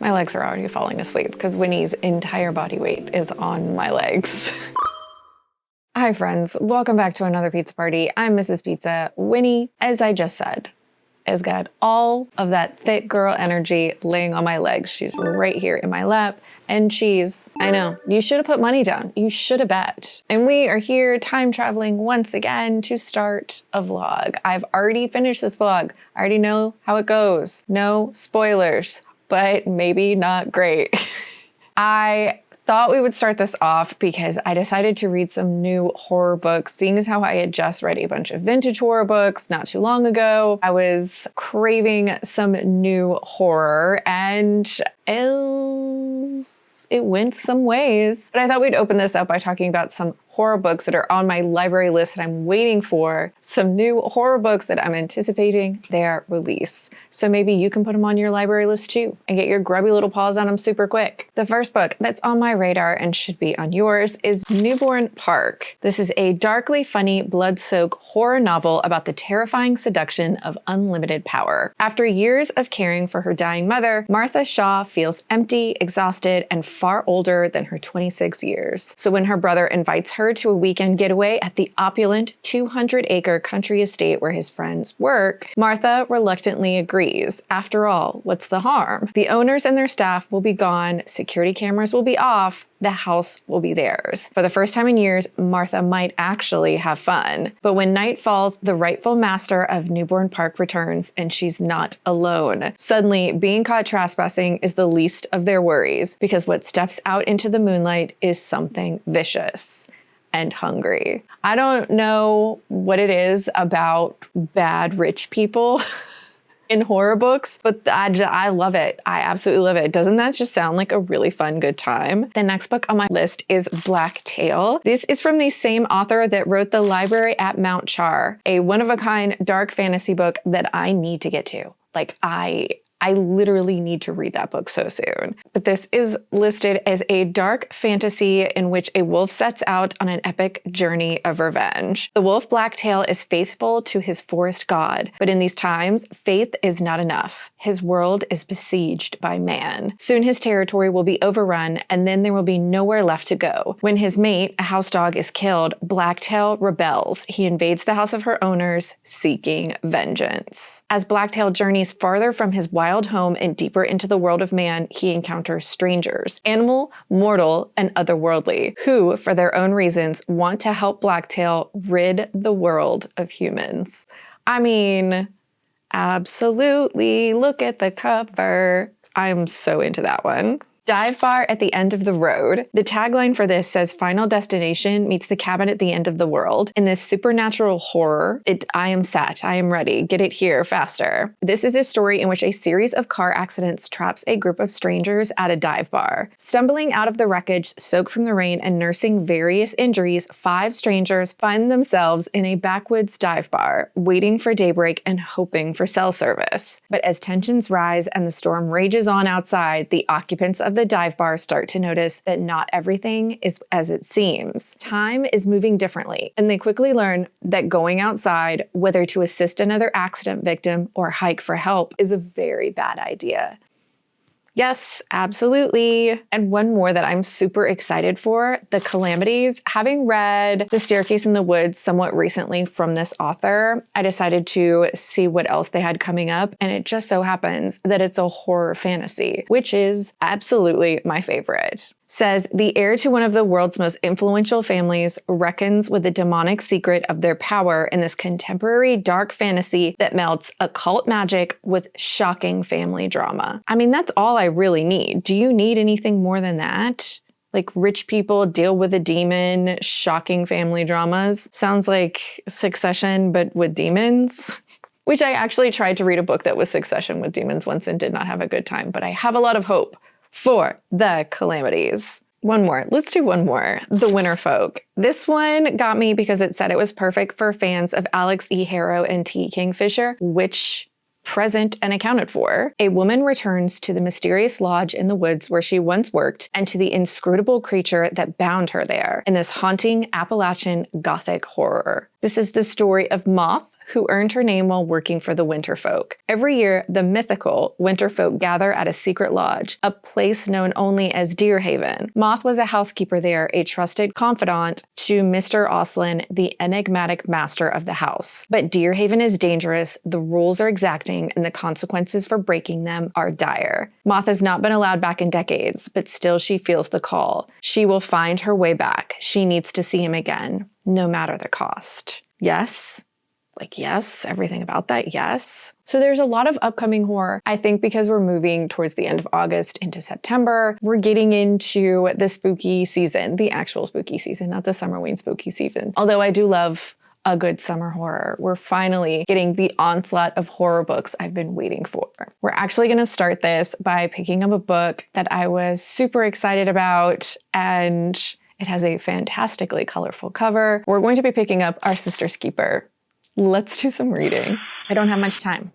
My legs are already falling asleep because Winnie's entire body weight is on my legs. Hi friends, welcome back to another pizza party. I'm Mrs. Pizza. Winnie, as I just said, has got all of that thick girl energy laying on my legs. She's right here in my lap. And I know, you should have put money down. You should have bet. And we are here time traveling once again to start a vlog. I've already finished this vlog. I already know how it goes. No spoilers, but maybe not great. I thought we would start this off because I decided to read some new horror books, seeing as how I had just read a bunch of vintage horror books not too long ago. I was craving some new horror and it went some ways. But I thought we'd open this up by talking about some horror books that are on my library list that I'm waiting for, some new horror books that I'm anticipating their release. So maybe you can put them on your library list too and get your grubby little paws on them super quick. The first book that's on my radar and should be on yours is Newbourne Park. This is a darkly funny, blood-soaked horror novel about the terrifying seduction of unlimited power. After years of caring for her dying mother, Martha Shaw feels empty, exhausted, and far older than her 26 years. So when her brother invites her to a weekend getaway at the opulent 200-acre country estate where his friends work, Martha reluctantly agrees. After all, what's the harm? The owners and their staff will be gone, security cameras will be off, the house will be theirs. For the first time in years, Martha might actually have fun. But when night falls, the rightful master of Newbourne Park returns, and she's not alone. Suddenly, being caught trespassing is the least of their worries, because what steps out into the moonlight is something vicious and hungry. I don't know what it is about bad rich people in horror books, but I love it. I absolutely love it. Doesn't that just sound like a really fun, good time? The next book on my list is Black Tale. This is from the same author that wrote The Library at Mount Char, a one-of-a-kind dark fantasy book that I need to get to. Like, I literally need to read that book so soon. But this is listed as a dark fantasy in which a wolf sets out on an epic journey of revenge. The wolf Blacktail is faithful to his forest god, but in these times, faith is not enough. His world is besieged by man. Soon his territory will be overrun, and then there will be nowhere left to go. When his mate, a house dog, is killed, Blacktail rebels. He invades the house of her owners, seeking vengeance. As Blacktail journeys farther from his wild home and deeper into the world of man, he encounters strangers, animal, mortal, and otherworldly, who, for their own reasons, want to help Blacktail rid the world of humans. I mean, absolutely. Look at the cover. I'm so into that one. Dive bar at the end of the road. The tagline for this says, "Final destination meets the cabin at the end of the world." In this supernatural horror, I am set. I am ready. Get it here faster. This is a story in which a series of car accidents traps a group of strangers at a dive bar. Stumbling out of the wreckage, soaked from the rain and nursing various injuries, 5 strangers find themselves in a backwoods dive bar, waiting for daybreak and hoping for cell service. But as tensions rise and the storm rages on outside, the occupants of the dive bar start to notice that not everything is as it seems. Time is moving differently, and they quickly learn that going outside, whether to assist another accident victim or hike for help, is a very bad idea. Yes, absolutely. And one more that I'm super excited for, The Calamities. Having read The Staircase in the Woods somewhat recently from this author, I decided to see what else they had coming up, and it just so happens that it's a horror fantasy, which is absolutely my favorite. Says, the heir to one of the world's most influential families reckons with the demonic secret of their power in this contemporary dark fantasy that melts occult magic with shocking family drama. I mean, that's all I really need. Do you need anything more than that? Like, rich people deal with a demon, shocking family dramas. Sounds like Succession, but with demons. Which I actually tried to read a book that was Succession with demons once and did not have a good time, but I have a lot of hope for The Calamities. One more. Let's do one more. The Winter Folk. This one got me because it said it was perfect for fans of Alex E. Harrow and T. Kingfisher, which present and accounted for. A woman returns to the mysterious lodge in the woods where she once worked and to the inscrutable creature that bound her there in this haunting Appalachian Gothic horror. This is the story of Moth, who earned her name while working for the Winterfolk. Every year, the mythical Winterfolk gather at a secret lodge, a place known only as Deerhaven. Moth was a housekeeper there, a trusted confidant to Mr. Oslin, the enigmatic master of the house. But Deerhaven is dangerous, the rules are exacting, and the consequences for breaking them are dire. Moth has not been allowed back in decades, but still she feels the call. She will find her way back. She needs to see him again, no matter the cost. Yes? Like, yes, everything about that, yes. So there's a lot of upcoming horror. I think because we're moving towards the end of August into September, we're getting into the spooky season, the actual spooky season, not the summerween spooky season. Although I do love a good summer horror. We're finally getting the onslaught of horror books I've been waiting for. We're actually going to start this by picking up a book that I was super excited about, and it has a fantastically colorful cover. We're going to be picking up Our Sister's Keeper. Let's do some reading. I don't have much time.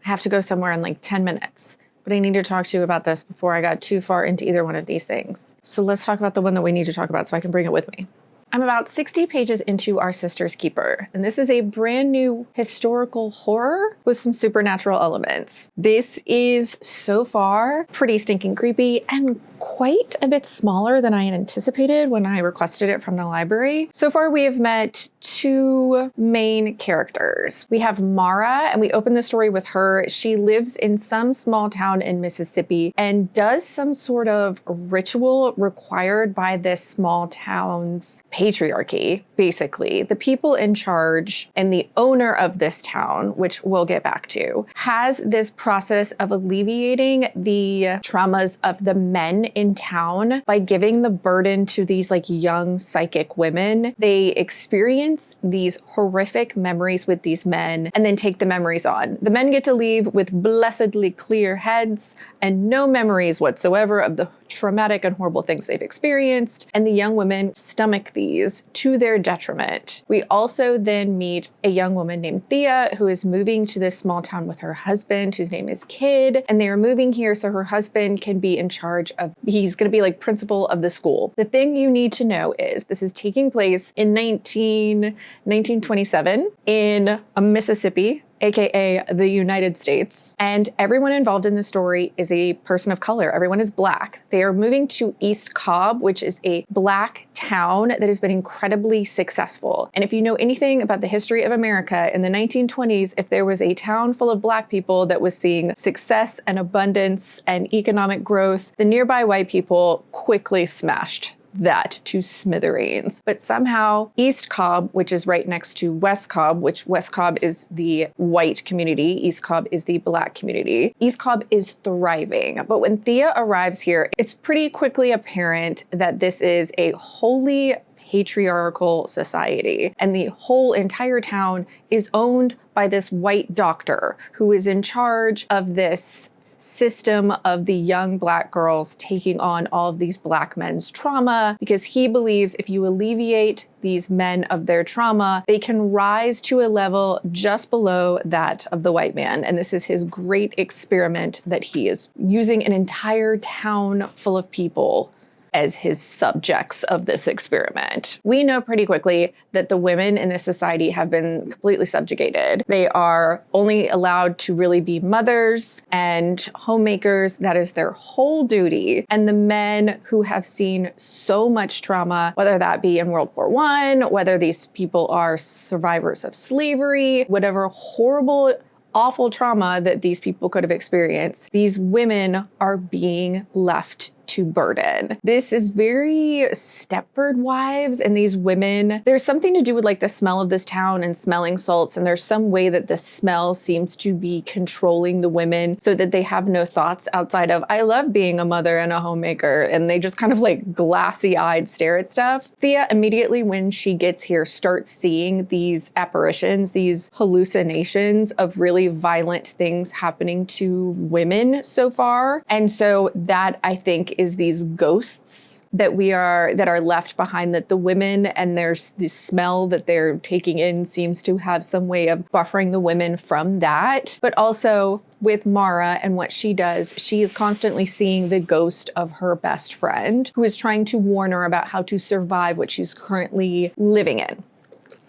I have to go somewhere in like 10 minutes, but I need to talk to you about this before I got too far into either one of these things. So let's talk about the one that we need to talk about so I can bring it with me. I'm about 60 pages into Our Sister's Keeper, and this is a brand new historical horror with some supernatural elements. This is so far pretty stinking creepy and quite a bit smaller than I had anticipated when I requested it from the library. So far, we have met two main characters. We have Mayra, and we open the story with her. She lives in some small town in Mississippi and does some sort of ritual required by this small town's patriarchy, basically. The people in charge and the owner of this town, which we'll get back to, has this process of alleviating the traumas of the men in town by giving the burden to these like young psychic women. They experience these horrific memories with these men and then take the memories on. The men get to leave with blessedly clear heads and no memories whatsoever of the traumatic and horrible things they've experienced, and the young women stomach these to their detriment. We also then meet a young woman named Thea who is moving to this small town with her husband, whose name is Kid, and they are moving here so her husband can be in charge of, he's going to be like principal of the school. The thing you need to know is this is taking place in 1927 in Mississippi, aka the United States. And everyone involved in the story is a person of color. Everyone is Black. They are moving to East Cobb, which is a Black town that has been incredibly successful. And if you know anything about the history of America in the 1920s, if there was a town full of Black people that was seeing success and abundance and economic growth, the nearby white people quickly smashed that to smithereens. But somehow East Cobb, which is right next to West Cobb, which West Cobb is the white community, East Cobb is the Black community, East Cobb is thriving. But when Thea arrives here, it's pretty quickly apparent that this is a wholly patriarchal society, and the whole entire town is owned by this white doctor who is in charge of this system of the young Black girls taking on all of these Black men's trauma, because he believes if you alleviate these men of their trauma, they can rise to a level just below that of the white man. And this is his great experiment that he is using an entire town full of people as his subjects of this experiment. We know pretty quickly that the women in this society have been completely subjugated. They are only allowed to really be mothers and homemakers. That is their whole duty. And the men who have seen so much trauma, whether that be in World War I, whether these people are survivors of slavery, whatever horrible, awful trauma that these people could have experienced, these women are being left to burden. This is very Stepford Wives, and these women, there's something to do with like the smell of this town and smelling salts, and there's some way that the smell seems to be controlling the women so that they have no thoughts outside of, I love being a mother and a homemaker, and they just kind of like glassy-eyed stare at stuff. Thea immediately when she gets here starts seeing these apparitions, these hallucinations of really violent things happening to women so far. And so that, I think, is these ghosts that are left behind, that the women and there's the smell that they're taking in seems to have some way of buffering the women from that. But also with Mayra and what she does, she is constantly seeing the ghost of her best friend who is trying to warn her about how to survive what she's currently living in.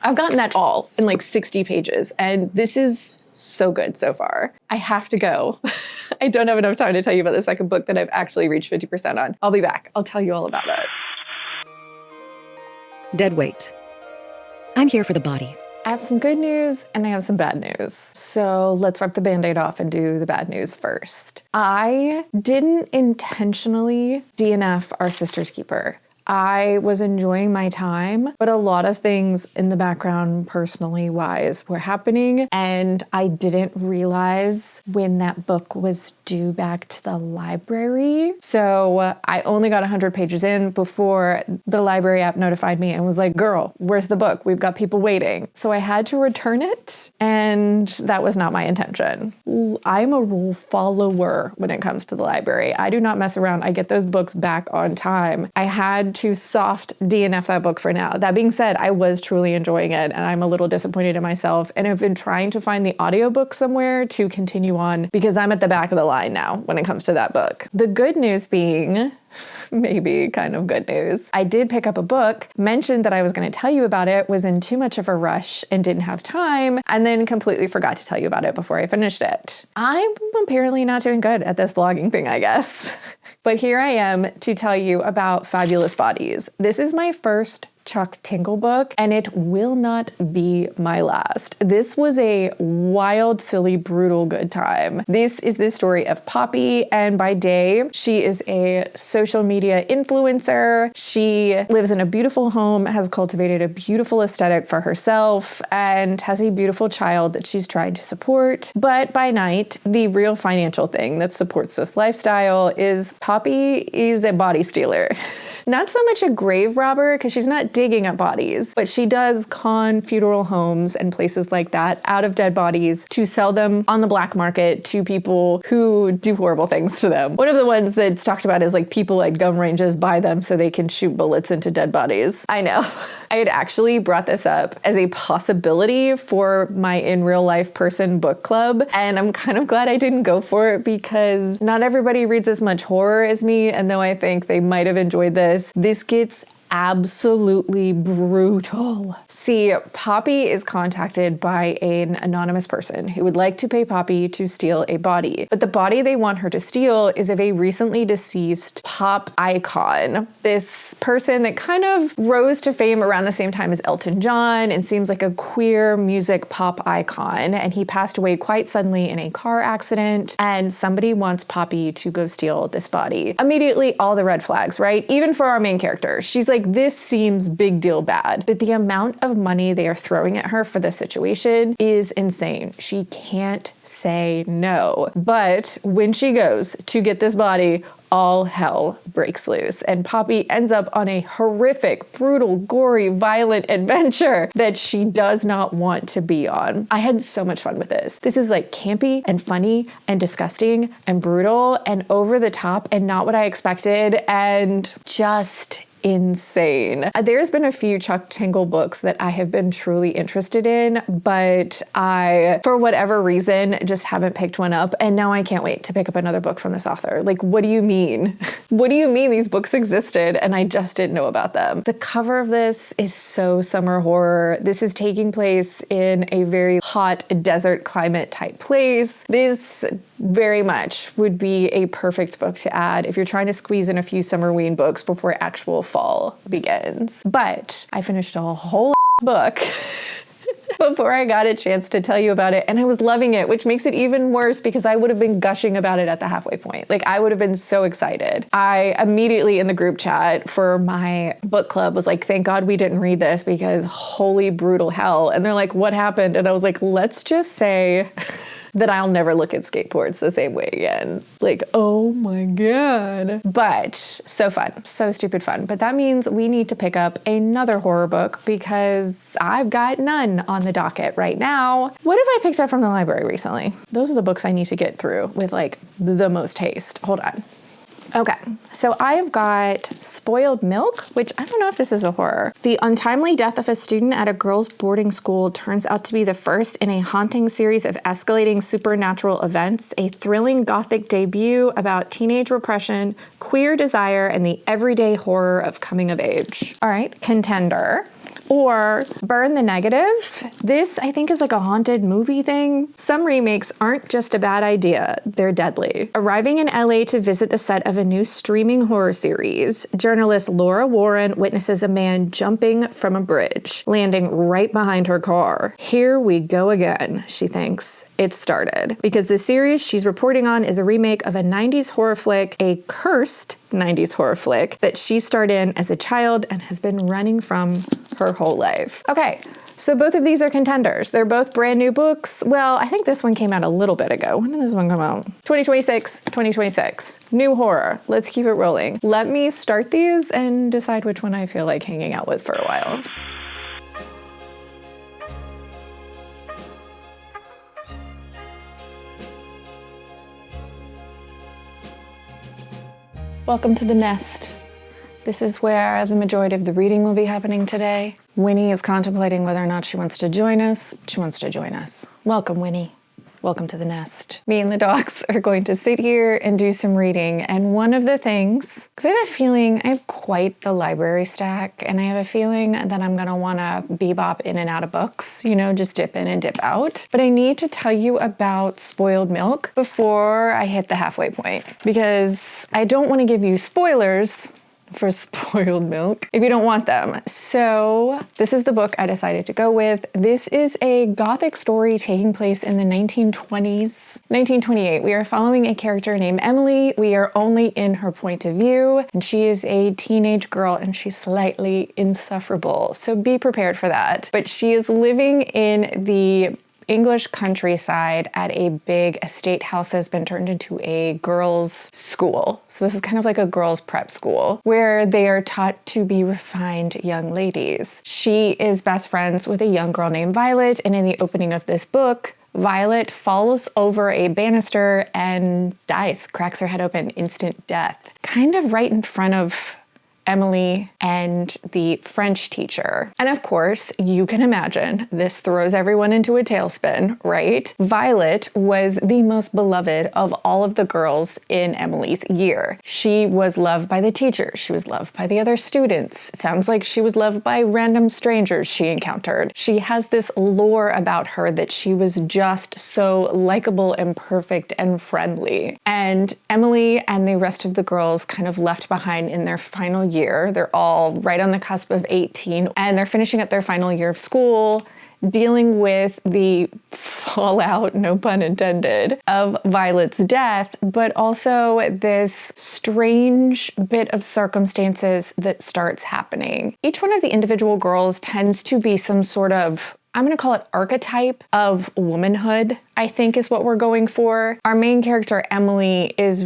I've gotten that all in like 60 pages, and this is so good so far. I have to go. I don't have enough time to tell you about the second book that I've actually reached 50% on. I'll be back. I'll tell you all about it. Dead weight. I'm here for the body. I have some good news and I have some bad news. So let's rip the Band-Aid off and do the bad news first. I didn't intentionally DNF our Sister's Keeper. I was enjoying my time, but a lot of things in the background, personally wise, were happening, and I didn't realize when that book was due back to the library. So I only got 100 pages in before the library app notified me and was like, girl, where's the book? We've got people waiting. So I had to return it, and that was not my intention. I'm a rule follower when it comes to the library. I do not mess around. I get those books back on time. I had to soft DNF that book for now. That being said, I was truly enjoying it, and I'm a little disappointed in myself, and have been trying to find the audiobook somewhere to continue on because I'm at the back of the line now when it comes to that book. The good news being, maybe kind of good news, I did pick up a book, mentioned that I was going to tell you about it, was in too much of a rush and didn't have time, and then completely forgot to tell you about it before I finished it. I'm apparently not doing good at this vlogging thing, I guess. But here I am to tell you about Fabulous Bodies. This is my first Chuck Tingle book, and it will not be my last. This was a wild, silly, brutal good time. This is the story of Poppy, and by day, she is a social media influencer. She lives in a beautiful home, has cultivated a beautiful aesthetic for herself, and has a beautiful child that she's trying to support. But by night, the real financial thing that supports this lifestyle is Poppy is a body stealer. Not so much a grave robber, because she's not digging up bodies, but she does con funeral homes and places like that out of dead bodies to sell them on the black market to people who do horrible things to them. One of the ones that's talked about is like people at gun ranges buy them so they can shoot bullets into dead bodies. I know. I had actually brought this up as a possibility for my in real life person book club, and I'm kind of glad I didn't go for it because not everybody reads as much horror as me, and though I think they might have enjoyed this gets absolutely brutal. See, Poppy is contacted by an anonymous person who would like to pay Poppy to steal a body, but the body they want her to steal is of a recently deceased pop icon. This person that kind of rose to fame around the same time as Elton John and seems like a queer music pop icon, and he passed away quite suddenly in a car accident, and somebody wants Poppy to go steal this body. Immediately, all the red flags, right? Even for our main character. She's like, this seems big deal bad, but the amount of money they are throwing at her for this situation is insane. She can't say no. But when she goes to get this body, all hell breaks loose, and Poppy ends up on a horrific, brutal, gory, violent adventure that she does not want to be on. I had so much fun with this. This is like campy and funny and disgusting and brutal and over the top and not what I expected, and just insane. There's been a few Chuck Tingle books that I have been truly interested in, but I, for whatever reason, just haven't picked one up, and now I can't wait to pick up another book from this author. Like, what do you mean? What do you mean these books existed and I just didn't know about them? The cover of this is so summer horror. This is taking place in a very hot desert climate type place. This very much would be a perfect book to add if you're trying to squeeze in a few summerween books before actual fall begins. But I finished a whole book before I got a chance to tell you about it, and I was loving it, which makes it even worse because I would have been gushing about it at the halfway point. Like, I would have been so excited. I immediately in the group chat for my book club was like, thank God we didn't read this because holy brutal hell. And they're like, what happened? And I was like, let's just say that I'll never look at skateboards the same way again. Like, oh my God. But so fun, so stupid fun. But that means we need to pick up another horror book because I've got none on the docket right now. What have I picked up from the library recently? Those are the books I need to get through with like the most haste. Hold on. Okay, so I've got Spoiled Milk, which I don't know if this is a horror. The untimely death of a student at a girls' boarding school turns out to be the first in a haunting series of escalating supernatural events, a thrilling gothic debut about teenage repression, queer desire, and the everyday horror of coming of age. All right, Contender. Or Burn the Negative. This, I think, is like a haunted movie thing. Some remakes aren't just a bad idea, they're deadly. Arriving in LA to visit the set of a new streaming horror series, journalist Laura Warren witnesses a man jumping from a bridge, landing right behind her car. Here we go again, she thinks. It started. Because the series she's reporting on is a remake of a 90s horror flick, a cursed 90s horror flick that she starred in as a child and has been running from her whole life. Okay, so both of these are contenders. They're both brand new books. Well, I think this one came out a little bit ago. When did this one come out? 2026. New horror. Let's keep it rolling. Let me start these and decide which one I feel like hanging out with for a while. Welcome to the nest. This is where the majority of the reading will be happening today. Winnie is contemplating whether or not she wants to join us. She wants to join us. Welcome, Winnie. Welcome to the nest. Me and the dogs are going to sit here and do some reading. And one of the things, because I have a feeling I have quite the library stack, and I have a feeling that I'm gonna wanna bebop in and out of books, you know, just dip in and dip out. But I need to tell you about spoiled milk before I hit the halfway point, because I don't wanna give you spoilers for spoiled milk if you don't want them. So this is the book I decided to go with. This is a gothic story taking place in the 1920s. 1928. We are following a character named Emily. We are only in her point of view, and she is a teenage girl and she's slightly insufferable. So be prepared for that. But she is living in the English countryside at a big estate house that has been turned into a girls' school. So this is kind of like a girls' prep school where they are taught to be refined young ladies. She is best friends with a young girl named Violet, and in the opening of this book, Violet falls over a banister and dies, cracks her head open, instant death. Kind of right in front of Emily and the French teacher. And of course, you can imagine this throws everyone into a tailspin, right? Violet was the most beloved of all of the girls in Emily's year. She was loved by the teacher. She was loved by the other students. It sounds like she was loved by random strangers she encountered. She has this lore about her that she was just so likable and perfect and friendly. And Emily and the rest of the girls kind of left behind in their final year. They're all right on the cusp of 18, and they're finishing up their final year of school, dealing with the fallout, no pun intended, of Violet's death, but also this strange bit of circumstances that starts happening. Each one of the individual girls tends to be some sort of, I'm gonna call it archetype of womanhood, I think is what we're going for. Our main character, Emily, is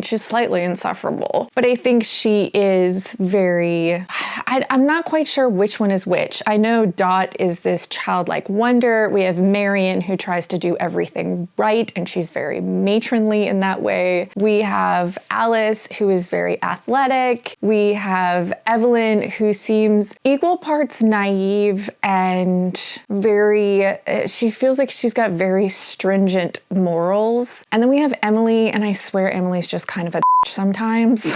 she's slightly insufferable, but I think she is I'm not quite sure which one is which. I know Dot is this childlike wonder. We have Marion, who tries to do everything right, and she's very matronly in that way. We have Alice, who is very athletic. We have Evelyn, who seems equal parts naive and she feels like she's got very stringent morals. And then we have Emily, and I swear Emily's just kind of a bitch sometimes.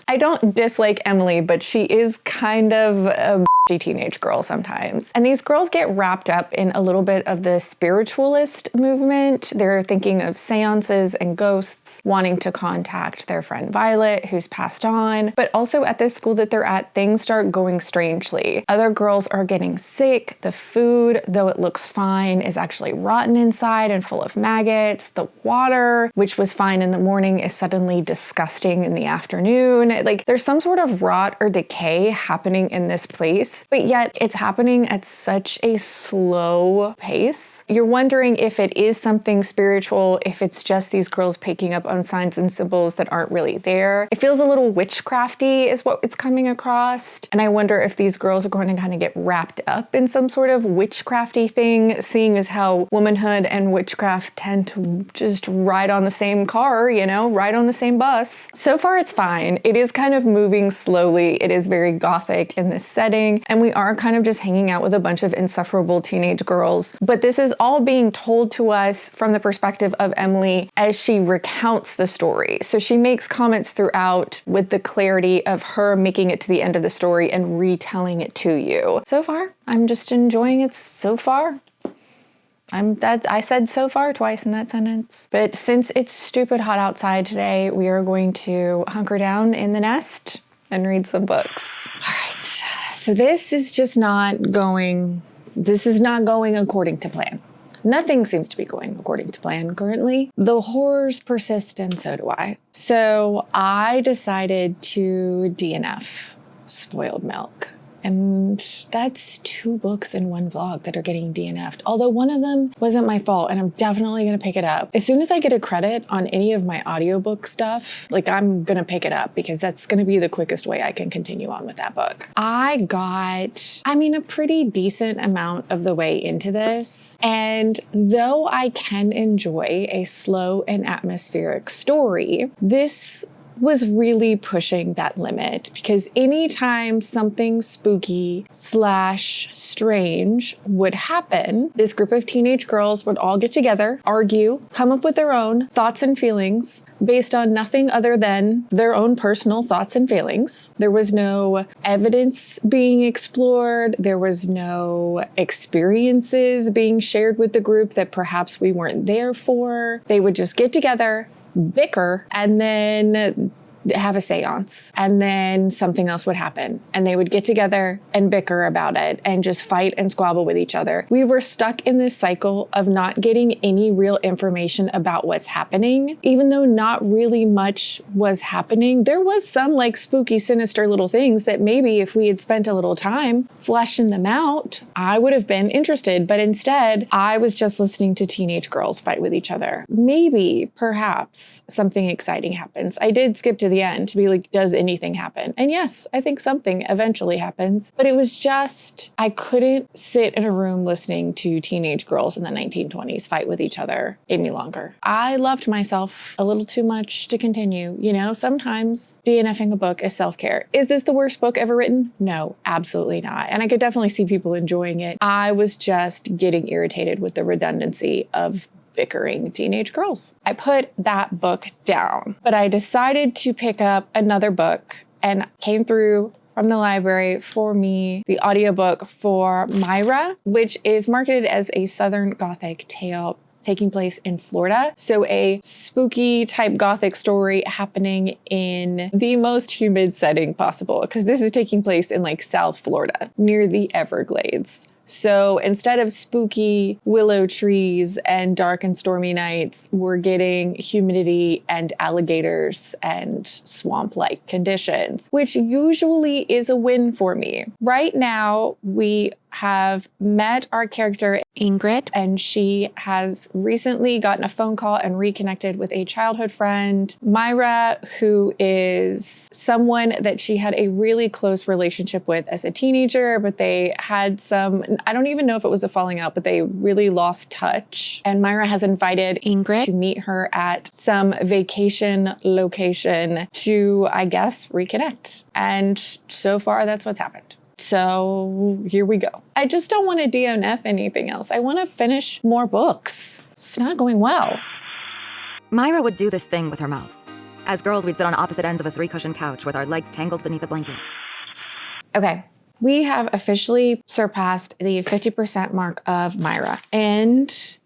I don't dislike Emily, but she is kind of a teenage girl sometimes. And these girls get wrapped up in a little bit of the spiritualist movement. They're thinking of seances and ghosts, wanting to contact their friend Violet, who's passed on. But also at this school that they're at, things start going strangely. Other girls are getting sick. The food, though it looks fine, is actually rotten inside and full of maggots. The water, which was fine in the morning, is suddenly disgusting in the afternoon. Like, there's some sort of rot or decay happening in this place, but yet it's happening at such a slow pace. You're wondering if it is something spiritual, if it's just these girls picking up on signs and symbols that aren't really there. It feels a little witchcrafty is what it's coming across. And I wonder if these girls are going to kind of get wrapped up in some sort of witchcrafty thing, seeing as how womanhood and witchcraft tend to just ride on the same car, ride on the same bus. So far it's fine. It is kind of moving slowly. It is very gothic in this setting. and we are kind of just hanging out with a bunch of insufferable teenage girls. But this is all being told to us from the perspective of Emily as she recounts the story. So she makes comments throughout with the clarity of her making it to the end of the story and retelling it to you. So far, I'm just enjoying it so far. I said so far twice in that sentence. But since it's stupid hot outside today, we are going to hunker down in the nest and read some books. All right. So this is not going according to plan. Nothing seems to be going according to plan currently. The horrors persist, and so do I. So I decided to DNF Spoiled Milk. And that's 2 books in one vlog that are getting DNF'd. Although one of them wasn't my fault, and I'm definitely gonna pick it up. As soon as I get a credit on any of my audiobook stuff, like, I'm gonna pick it up because that's gonna be the quickest way I can continue on with that book. I got, a pretty decent amount of the way into this. And though I can enjoy a slow and atmospheric story, this was really pushing that limit, because anytime something spooky / strange would happen, this group of teenage girls would all get together, argue, come up with their own thoughts and feelings based on nothing other than their own personal thoughts and feelings. There was no evidence being explored. There was no experiences being shared with the group that perhaps we weren't there for. They would just get together, bicker, and then have a seance, and then something else would happen, and they would get together and bicker about it and just fight and squabble with each other. We were stuck in this cycle of not getting any real information about what's happening. Even though not really much was happening, there was some spooky, sinister little things that maybe if we had spent a little time fleshing them out, I would have been interested. But instead, I was just listening to teenage girls fight with each other. Maybe, perhaps, something exciting happens. I did skip to the end to be like, does anything happen? And yes, I think something eventually happens, but it was just, I couldn't sit in a room listening to teenage girls in the 1920s fight with each other any longer. I loved myself a little too much to continue. Sometimes DNFing a book is self-care. Is this the worst book ever written? No, absolutely not. And I could definitely see people enjoying it. I was just getting irritated with the redundancy of bickering teenage girls. I put that book down, but I decided to pick up another book and came through from the library for me the audiobook for Mayra, which is marketed as a Southern Gothic tale taking place in Florida. So a spooky type Gothic story happening in the most humid setting possible, because this is taking place in South Florida near the Everglades. So instead of spooky willow trees and dark and stormy nights, we're getting humidity and alligators and swamp-like conditions, which usually is a win for me. Right now, we have met our character Ingrid, and she has recently gotten a phone call and reconnected with a childhood friend, Mayra, who is someone that she had a really close relationship with as a teenager, but they had I don't even know if it was a falling out, but they really lost touch. And Mayra has invited Ingrid to meet her at some vacation location to, I guess, reconnect. And so far, that's what's happened. So here we go. I just don't want to DNF anything else. I want to finish more books. It's not going well. Mayra would do this thing with her mouth. As girls, we'd sit on opposite ends of a 3-cushion couch with our legs tangled beneath a blanket. Okay, we have officially surpassed the 50% mark of Mayra, and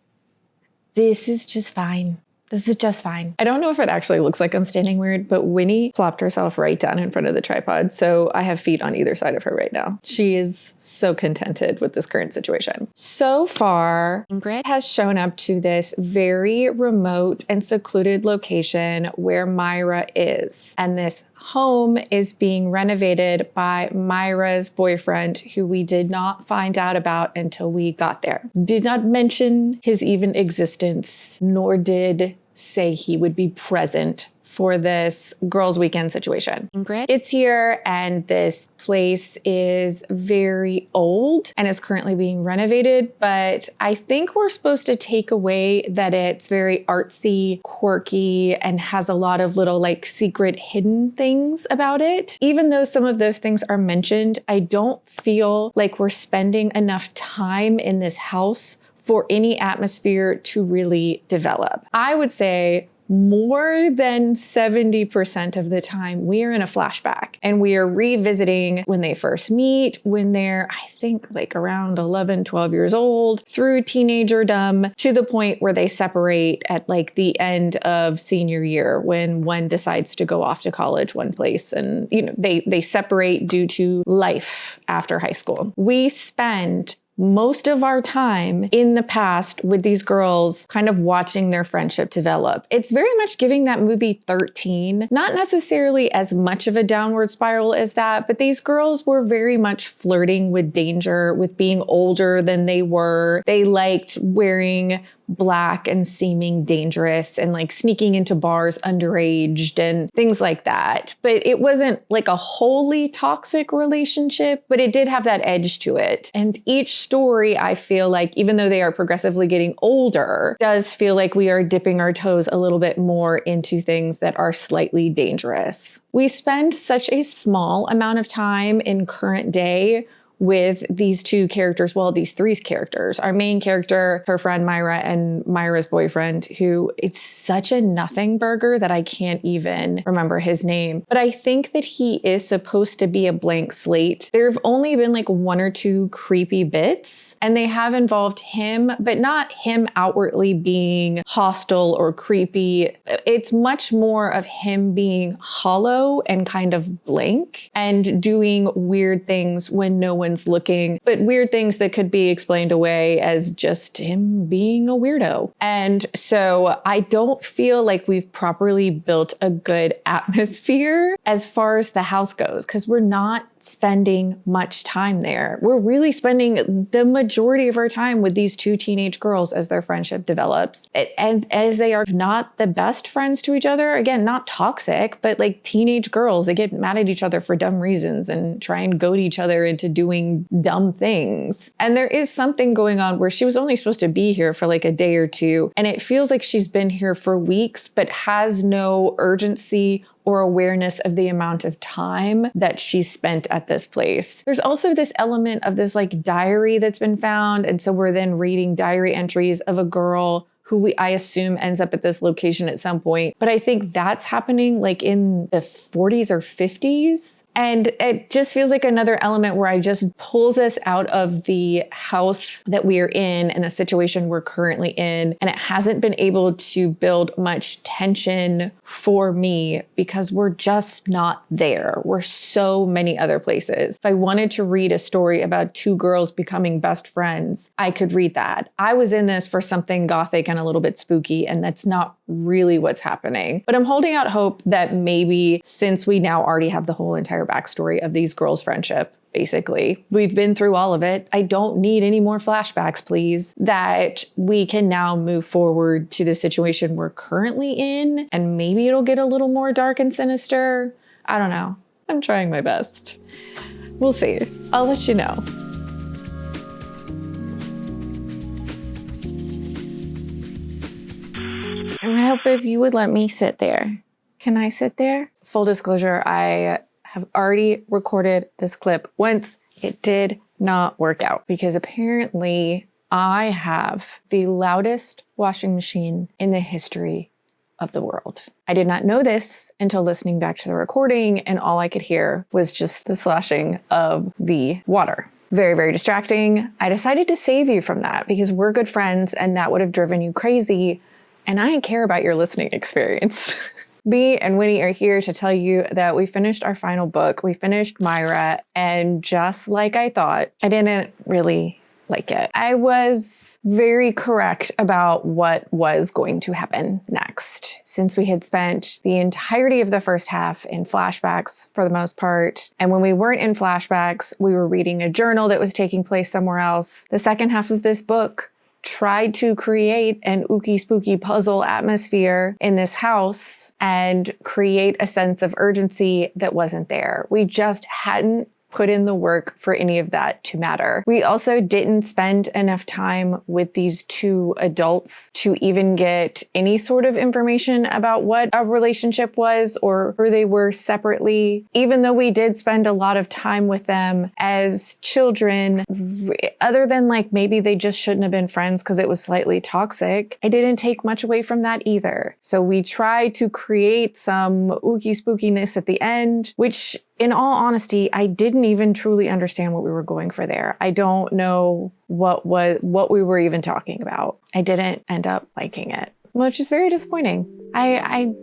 this is just fine. This is just fine. I don't know if it actually looks like I'm standing weird, but Winnie plopped herself right down in front of the tripod, so I have feet on either side of her right now. She is so contented with this current situation. So far, Ingrid has shown up to this very remote and secluded location where Mayra is. And this home is being renovated by Mayra's boyfriend, who we did not find out about until we got there. Did not mention his even existence, nor did say he would be present for this girls' weekend situation. Ingrid? It's here, and this place is very old and is currently being renovated, but I think we're supposed to take away that it's very artsy, quirky, and has a lot of little like secret hidden things about it. Even though some of those things are mentioned, I don't feel like we're spending enough time in this house for any atmosphere to really develop. I would say more than 70% of the time, we are in a flashback and we are revisiting when they first meet, when they're, I think, like around 11, 12 years old, through teenagerdom to the point where they separate at like the end of senior year when one decides to go off to college one place and, you know, they separate due to life after high school. We spend most of our time in the past with these girls kind of watching their friendship develop. It's very much giving that movie 13, not necessarily as much of a downward spiral as that, but these girls were very much flirting with danger, with being older than they were. They liked wearing black and seeming dangerous and like sneaking into bars underage and things like that. But it wasn't like a wholly toxic relationship, but it did have that edge to it. And each story, I feel like, even though they are progressively getting older, does feel like we are dipping our toes a little bit more into things that are slightly dangerous. We spend such a small amount of time in current day with these two characters, well, these three characters. Our main character, her friend Mayra, and Mayra's boyfriend, who it's such a nothing burger that I can't even remember his name. But I think that he is supposed to be a blank slate. There have only been like one or two creepy bits, and they have involved him, but not him outwardly being hostile or creepy. It's much more of him being hollow and kind of blank and doing weird things when no one's looking, but weird things that could be explained away as just him being a weirdo. And so I don't feel like we've properly built a good atmosphere as far as the house goes, because we're not spending much time there. We're really spending the majority of our time with these two teenage girls as their friendship develops. And as they are not the best friends to each other, again, not toxic, but like teenage girls, they get mad at each other for dumb reasons and try and goad each other into doing dumb things. And there is something going on where she was only supposed to be here for like a day or two, and it feels like she's been here for weeks, but has no urgency or awareness of the amount of time that she spent at this place. There's also this element of this like diary that's been found. And so we're then reading diary entries of a girl who I assume ends up at this location at some point. But I think that's happening like in the 40s or 50s. And it just feels like another element where I just pulls us out of the house that we are in and the situation we're currently in. And it hasn't been able to build much tension for me because we're just not there. We're so many other places. If I wanted to read a story about two girls becoming best friends, I could read that. I was in this for something gothic and a little bit spooky, and that's not really what's happening. But I'm holding out hope that maybe since we now already have the whole entire backstory of these girls' friendship, basically, we've been through all of it. I don't need any more flashbacks, please. That we can now move forward to the situation we're currently in, and maybe it'll get a little more dark and sinister. I don't know. I'm trying my best. We'll see. I'll let you know. I would hope if you would let me sit there. Can I sit there? Full disclosure, I have already recorded this clip once. It did not work out because apparently I have the loudest washing machine in the history of the world. I did not know this until listening back to the recording, and all I could hear was just the sloshing of the water. Very, very distracting. I decided to save you from that because we're good friends and that would have driven you crazy. And I care about your listening experience. Me and Winnie are here to tell you that we finished our final book. We finished Mayra, and just like I thought, I didn't really like it. I was very correct about what was going to happen next, since we had spent the entirety of the first half in flashbacks for the most part. And when we weren't in flashbacks, we were reading a journal that was taking place somewhere else. The second half of this book tried to create an ooky spooky puzzle atmosphere in this house and create a sense of urgency that wasn't there. We just hadn't put in the work for any of that to matter. We also didn't spend enough time with these two adults to even get any sort of information about what a relationship was or who they were separately. Even though we did spend a lot of time with them as children, other than like maybe they just shouldn't have been friends because it was slightly toxic, I didn't take much away from that either. So we tried to create some ooky spookiness at the end, which in all honesty, I didn't even truly understand what we were going for there. I don't know what we were even talking about. I didn't end up liking it, which is very disappointing. I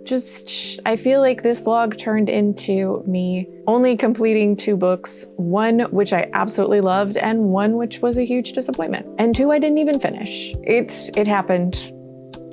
feel like this vlog turned into me only completing 2 books, one which I absolutely loved and one which was a huge disappointment, and 2 I didn't even finish. It happened.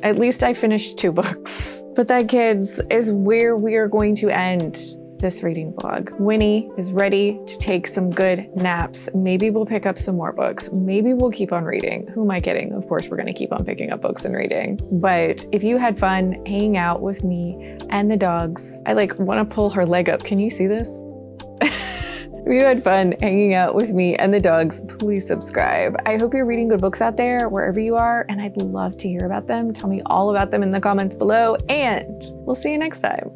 At least I finished 2 books. But that, kids, is where we are going to end this reading vlog. Winnie is ready to take some good naps. Maybe we'll pick up some more books. Maybe we'll keep on reading. Who am I kidding? Of course, we're going to keep on picking up books and reading. But if you had fun hanging out with me and the dogs, I want to pull her leg up. Can you see this? If you had fun hanging out with me and the dogs, please subscribe. I hope you're reading good books out there, wherever you are, and I'd love to hear about them. Tell me all about them in the comments below, and we'll see you next time.